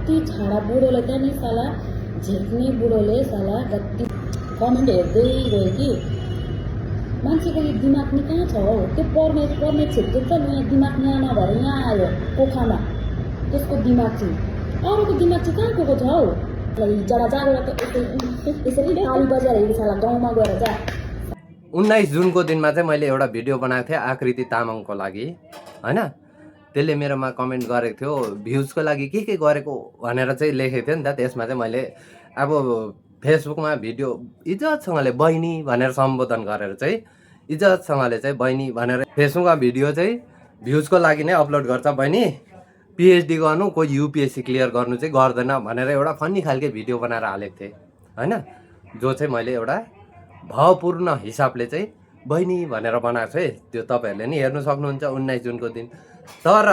कति छाडा बुढोले त नि साला झेक्ने बुढोले साला कति कमेन्ट हेर्दै गयो कि मान्छेको यो दिमाग नि कहाँ छ हौ त्यो पढ्ने क्षेत्र त यहाँ दिमाग यहाँ नभएर यहाँ आयो कोखामा त्यसको दिमाग चाहिँ अरूको दिमाग चाहिँ कहाँ गएको छ हौ जरा जागेर त यसरी ताली बजाएर हेर्नु साला गाउँमा गएर जा 19 जुनको दिनमा चाहिँ मैले एउटा भिडियो बनाएको थिएँ आकृति तामाङको लागि हैन त्यसले मेरोमा कमेन्ट गरेको थियो भ्युजको लागि के गरेको भनेर चाहिँ लेखेको थियो नि त त्यसमा चाहिँ मैले अब फेसबुकमा भिडियो इज्जतसँगले बहिनी भनेर सम्बोधन गरेर चाहिँ इज्जतसँगले चाहिँ बहिनी भनेर फेसबुकमा भिडियो चाहिँ भ्युजको लागि नै अपलोड गर्छ बहिनी पिएचडी गर्नु कोही युपिएससी क्लियर गर्नु चाहिँ गर्दैन भनेर एउटा फन्नी खालके भिडियो बनाएर हालेको थिएँ हैन जो चाहिँ मैले एउटा भावपूर्ण हिसाबले चाहिँ बहिनी भनेर बनाएको छु है त्यो तपाईँहरूले नि हेर्नु सक्नुहुन्छ 19 जुनको दिन तर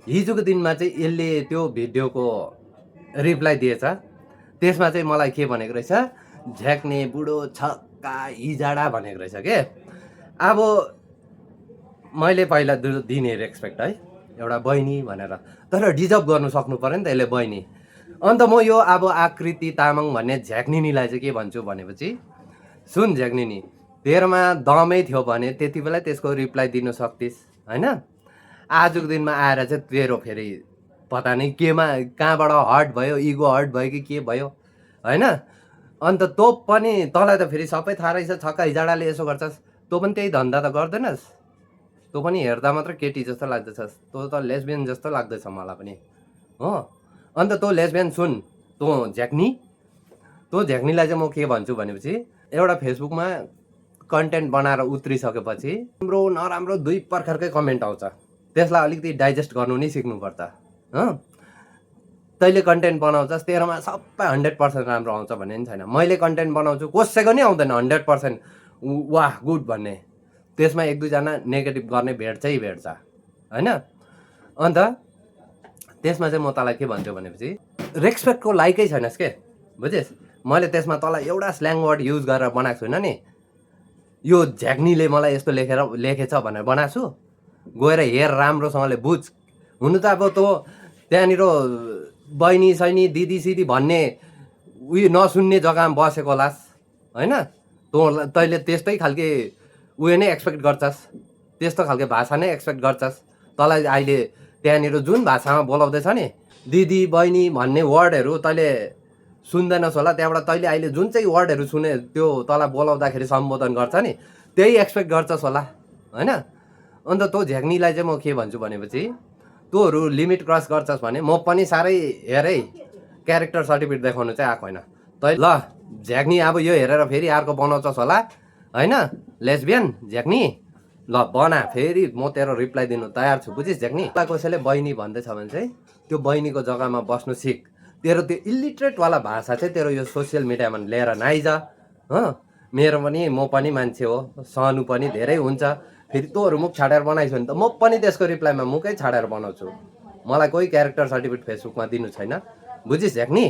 हिजोको दिनमा चाहिँ यसले त्यो भिडियोको रिप्लाई दिएछ त्यसमा चाहिँ मलाई के भनेको रहेछ झ्याक्ने बुढो छक्का हिजाडा भनेको रहेछ के अब मैले पहिला दिने रेस्पेक्ट है एउटा बहिनी भनेर तर डिजर्भ गर्नु सक्नु पर्यो नि त यसले बहिनी अन्त म यो अब आकृति तामाङ भन्ने झ्याक्निनीलाई चाहिँ के भन्छु भनेपछि सुन झ्याक्निनी तेरोमा दमै थियो भने त्यति बेला त्यसको रिप्लाई दिन सक्थिस् हैन आजको दिनमा आएर चाहिँ तेरो फेरि पता नै केमा कहाँबाट हर्ट भयो इगो हर्ट भयो कि के भयो हैन अन्त तँ पनि तँलाई त फेरि सबै थाहा रहेछ छक्का हिजाडाले यसो गर्छस् तँ पनि त्यही धन्दा त गर्दैनस् तँ पनि हेर्दा मात्र केटी जस्तो लाग्दैछस् तँ त लेस्बियन जस्तो लाग्दैछ मलाई पनि हो अन्त तँ लेस्बियन सुन तँ झ्याक्नीलाई चाहिँ म के भन्छु भनेपछि एउटा फेसबुकमा कन्टेन्ट बनाएर उत्रिसकेपछि राम्रो नराम्रो दुई प्रकारकै कमेन्ट आउँछ त्यसलाई अलिकति डाइजेस्ट गर्नु नै सिक्नुपर्छ तैँले कन्टेन्ट बनाउँछस् तेरोमा सबै 100% राम्रो आउँछ भन्ने नि छैन मैले कन्टेन्ट बनाउँछु कसैको नै आउँदैन 100% वाह गुड भन्ने त्यसमा एक दुईजना नेगेटिभ गर्ने भेट्छ हैन अन्त त्यसमा चाहिँ म तँलाई के भन्छु भनेपछि रेस्पेक्टको लाइकै छैनस् के बुझिस् मैले त्यसमा तँलाई एउटा स्ल्याङ वर्ड युज गरेर बनाएको छुइनँ नि यो झ्याक्नीले मलाई यस्तो लेखेछ भनेर बनाएको छु गएर हेर राम्रोसँगले बुझ हुनु त अब तँ त्यहाँनिर बहिनी सैनी दिदी सिदी भन्ने उयो नसुन्ने जग्गामा बसेको होलास् हैन तैँले त्यस्तै खालके उयो नै एक्सपेक्ट गर्छस् त्यस्तो खालके भाषा नै एक्सपेक्ट गर्छस् तँलाई अहिले त्यहाँनिर जुन भाषामा बोलाउँदैछ नि दिदी बहिनी भन्ने वर्डहरू तैँले सुन्दैनस् होला त्यहाँबाट तैँले अहिले जुन चाहिँ वर्डहरू सुने त्यो तँलाई बोलाउँदाखेरि सम्बोधन गर्छ नि त्यही एक्सपेक्ट गर्छस् होला हैन अन्त तँ झ्याक्नीलाई चाहिँ म के भन्छु भनेपछि तँहरू लिमिट क्रस गर्छस् भने म पनि साह्रै हेरै क्यारेक्टर सर्टिफिकेट देखाउनु चाहिँ आएको होइन तै ल झ्याक्नी अब यो हेरेर फेरि अर्को बनाउँछस् होला हैन लेस्बियन झ्याक्नी ल बना फेरि म तेरो रिप्लाई दिनु तयार छु बुझिस् झ्याक्नी कसैले बहिनी भन्दैछ भने चाहिँ त्यो बहिनीको जग्गामा बस्नु सिक तेरो त्यो इलिटरेटवाला भाषा चाहिँ तेरो यो सोसियल मिडियामा लिएर नआइज मेरो पनि म पनि मान्छे हो सहनु पनि धेरै हुन्छ फेरि तँहरू मुख छाडेर बनाइस् भने त म पनि त्यसको रिप्लाईमा मुखै छाडेर बनाउँछु मलाई कोही क्यारेक्टर सर्टिफिकेट फेसबुकमा दिनु छैन बुझिस् झ्याक्नी